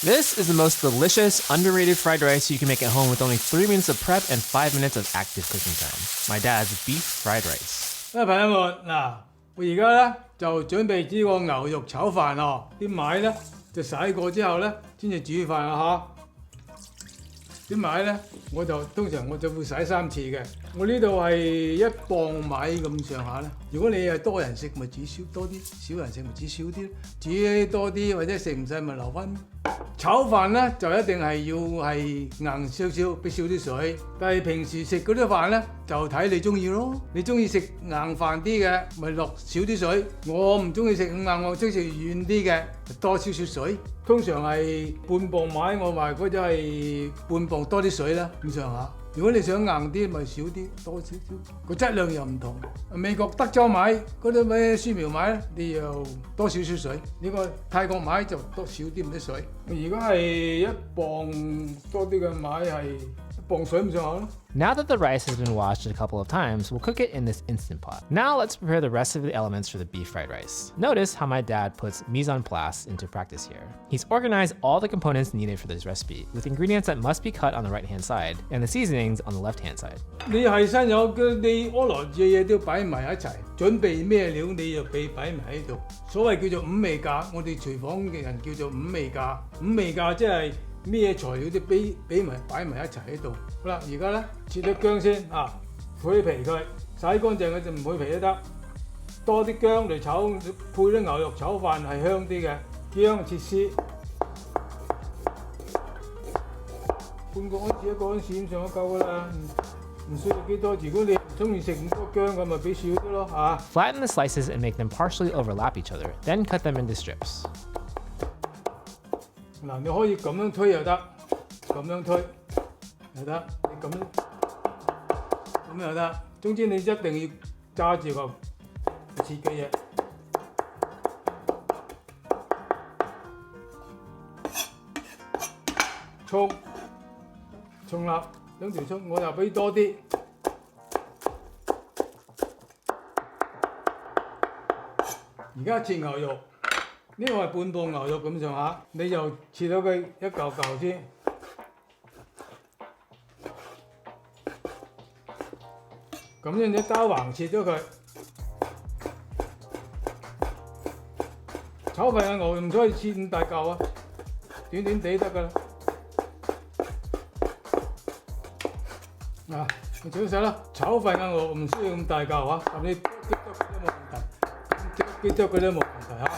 This is the most delicious, underrated fried rice you can make at home with only 3 minutes of prep and 5 minutes of active cooking time. My dad's beef fried rice. 朋友們，嗱，我而家咧就準備呢個牛肉炒飯哦。啲米咧就洗過之後咧，先至煮飯啊嚇。啲米咧通常我就會洗3次嘅。我呢度係1磅米咁上下咧。如果你係多人食，咪煮少多啲；少人食咪煮少啲。煮多啲或者食唔晒咪留翻。炒飯咧就一定係要係硬少少，俾少啲水。但係平時食嗰啲飯咧就睇你中意咯。你中意食硬飯啲嘅，咪落少啲水。我唔中意食咁硬，我中意食軟啲嘅，多少少水。通常係半磅米，我話嗰隻係半磅多啲水啦，咁上下。如果你想硬啲，咪少啲，多少少，個質量又唔同。美國德州米嗰啲咩樹苗米咧，你又多少少水。呢個泰國米就多少啲唔啲水。而家係1磅多啲嘅米係1磅水咁上下咯。Now that the rice has been washed a couple of times, we'll cook it in this Instant Pot. Now let's prepare the rest of the elements for the beef fried rice. Notice how my dad puts mise en place into practice here. He's organized all the components needed for this recipe, with ingredients that must be cut on the right-hand side, and the seasonings on the left-hand side. 你係新友嘅，你屙來嘅嘢都擺埋一齊，準備咩料你就擺埋喺度。所謂叫做五味架，我哋廚房嘅人叫做五味架。五味架即係咩材料都擺埋一齊喺度。好啦，而家咧切啲薑先啊，去皮佢，洗乾淨佢就唔去皮都得。多啲薑嚟炒，配啲牛肉炒飯係香啲嘅。薑切絲，半個安士1個安士咁上就夠噶啦，唔需要幾多。如果你唔中意食咁多薑咁，咪俾少啲咯嚇。Flatten the slices and make them partially overlap each other, then cut them into strips. 嗱，你可以咁樣推又得，咁樣推又得，你咁又得。總之你一定要揸住個切嘅嘢。葱粒2條葱，我又俾多啲。而家切牛肉。呢個係半磅牛肉咁上下，你就切咗佢一嚿嚿先，咁樣你刀橫切咗佢。炒飯嘅牛肉唔可以切咁大嚿啊，短短地得㗎啦。嗱，你做晒啦。炒飯嘅牛肉唔需要咁大嚿啊，咁你幾多佢都冇問題嚇。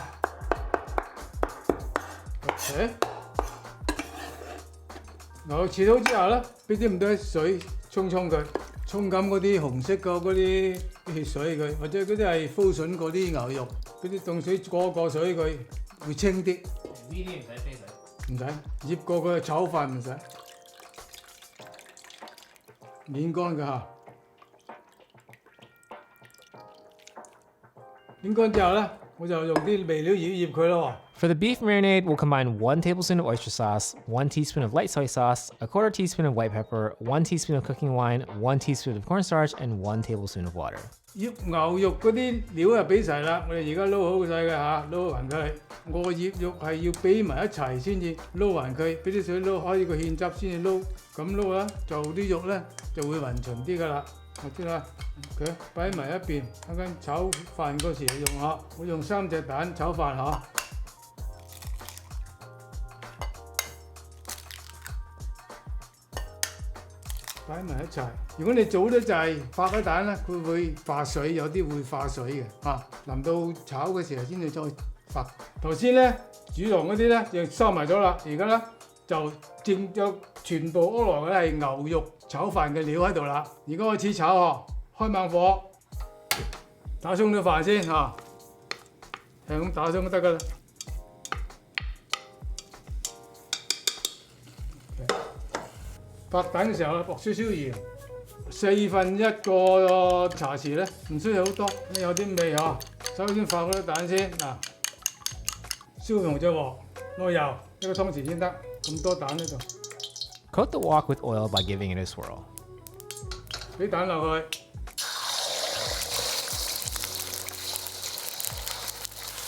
牛肉切好之後咧，俾啲咁多水沖佢，沖緊嗰啲紅色嘅嗰啲血水佢，或者嗰啲係Flute嗰啲牛肉，嗰啲凍水過水佢會清啲。呢啲唔使飛水，唔使醃過佢炒飯唔使，碾乾佢嚇。碾乾之後咧，我就用啲味料醃佢咯。For the beef marinade, we'll combine 1 tablespoon of oyster sauce, 1 teaspoon of light soy sauce, a 1/4 teaspoon of white pepper, 1 teaspoon of cooking wine, 1 teaspoon of cornstarch, and 1 tablespoon of water. 醃牛肉嗰啲料就俾齊啦，我哋而家撈好晒嘅嚇，撈勻佢。我醃肉係要俾埋一齊先至撈勻佢，俾啲水撈開呢個芡汁先至撈，咁撈啦，就啲肉咧就會勻勻啲噶啦。我知啦，佢擺埋一邊，等緊炒飯嗰時用下。我用3隻蛋炒飯嚇。擺埋一齊。如果你早得滯，發咗蛋咧，佢會化水，有啲會化水嘅嚇。臨到炒嘅時候先至再發。頭先咧煮濃嗰啲咧就收埋咗啦，而家咧就剩咗全部屙來嘅係牛肉炒飯嘅料喺度啦。而家開始炒呵，開猛火，打鬆啲飯先嚇，係咁打鬆就得噶啦。發蛋嘅時候咧，薄少少鹽，1/4個茶匙咧，唔需要好多，有啲味嚇。首先發嗰啲蛋先嗱，燒紅隻鑊，落油1個湯匙先得，咁多蛋喺度。Coat the wok with oil by giving it a swirl. 俾蛋落去。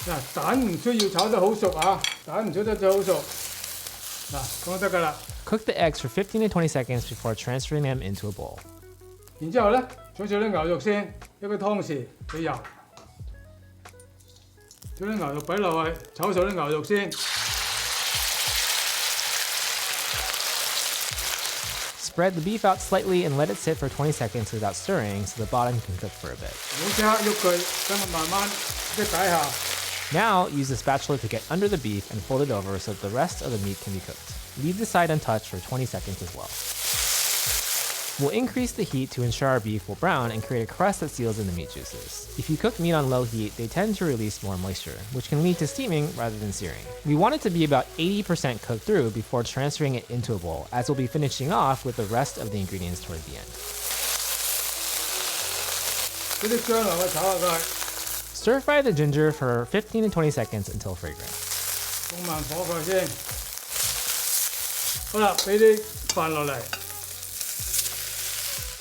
嗱，蛋唔需要炒得好熟啊，蛋唔需要得好熟。嗱，咁就得㗎啦。Cook the eggs for 15 to 20 seconds before transferring them into a bowl. 然之後咧，炒啲牛肉先，一個湯匙嘅油，將啲牛肉擺落去，炒熟啲牛肉先。Spread the beef out slightly and let it sit for 20 seconds without stirring so the bottom can cook for a bit. 唔好即刻喐佢，等佢慢慢即底下。Now, use the spatula to get under the beef and fold it over so that the rest of the meat can be cooked. Leave the side untouched for 20 seconds as well. We'll increase the heat to ensure our beef will brown and create a crust that seals in the meat juices. If you cook meat on low heat, they tend to release more moisture, which can lead to steaming rather than searing. We want it to be about 80% cooked through before transferring it into a bowl, as we'll be finishing off with the rest of the ingredients toward the end. 嗰啲薑落去炒下佢， Stir fry the ginger for 15 to 20 seconds until fragrant. 放慢火佢先。好啦，俾啲飯落嚟。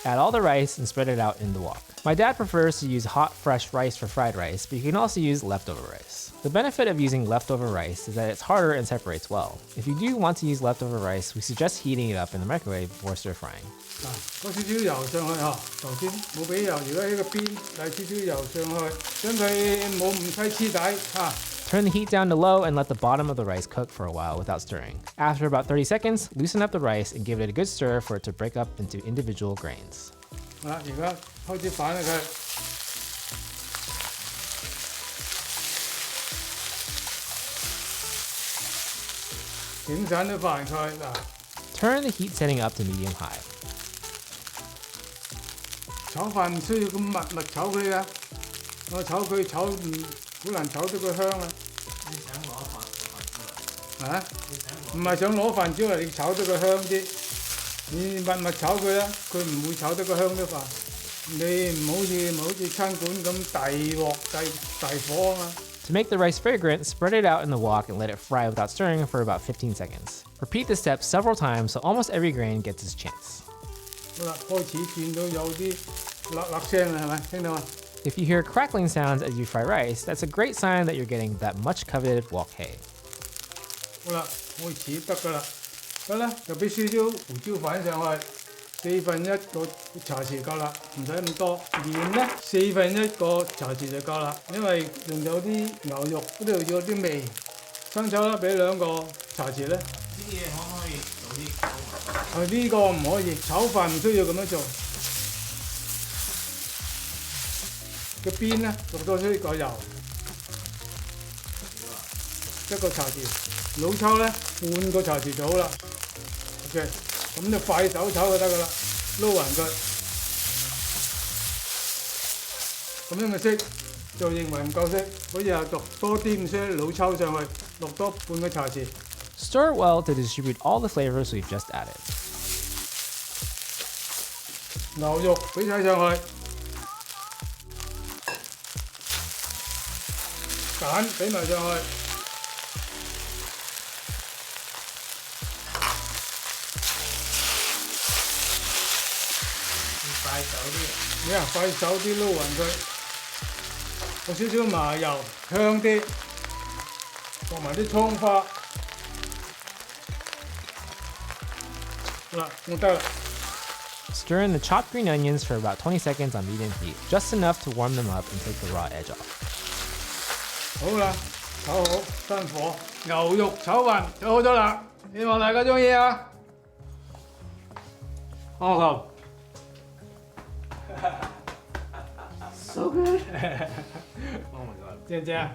Add all the rice and spread it out in the wok. My dad prefers to use hot, fresh rice for fried rice, but you can also use leftover rice. The benefit of using leftover rice is that it's harder and separates well. If you do want to use leftover rice, we suggest heating it up in the microwave before stir frying. 嗱，嗰少少油上去嚇，頭先冇俾油，而家呢個邊嚟少少油上去，將佢冇唔使黐底嚇。 Turn the heat down to low and let the bottom of the rice cook for a while without stirring. After about 30 seconds, loosen up the rice and give it a good stir for it to break up into individual grains. 好啦，而家開始反佢，整散啲飯佢嗱， Turn the heat setting up to medium high. 炒飯唔需要咁密炒佢㗎，我炒佢炒唔好難炒到佢香啊！你想攞飯啊？唔係想攞飯焦嚟，你炒得佢香啲。你密炒佢啦，佢唔會炒得佢香啲飯。你唔好似餐館咁大鑊大火啊嘛。 To make the rice fragrant, spread it out in the wok and let it fry without stirring for about 15 seconds. Repeat this step several times so almost every grain gets its chance. 好啦，開始見到有啲辣辣聲啦，係咪？聽到嘛？ If you hear crackling sounds as you fry rice, that's a great sign that you're getting that much coveted wok hay. 好啦，開始得㗎啦。得啦，就俾少少胡椒粉上去，1/4個茶匙夠啦，唔使咁多。鹽咧1/4個茶匙就夠啦，因為仲有啲牛肉嗰度有啲味。生抽啦，俾2個茶匙咧。啲嘢可唔可以早啲炒埋？呢個唔可以，炒飯唔需要咁樣做。個邊咧落多少個油，1個茶匙，老抽咧半個茶匙就好啦。OK， 咁就快手炒就得㗎啦，撈勻佢。咁樣嘅色就認為唔夠色，可以又落多啲咁些老抽上去，落多半個茶匙。Stir it well to distribute all the flavors we've just added. 牛肉俾晒上去，蛋俾埋上去。 快手啲，你啊，快手啲撈勻佢，有少少麻油，香啲，放埋啲葱花，好啦，咁得啦。 Stir in the chopped green onions for about 20 seconds on medium heat, just enough to warm them up and take the raw edge off. 好啦，炒好，閂火，牛肉炒飯就好咗啦，希望大家中意啊！好好。So good. Oh my god. 正唔正啊？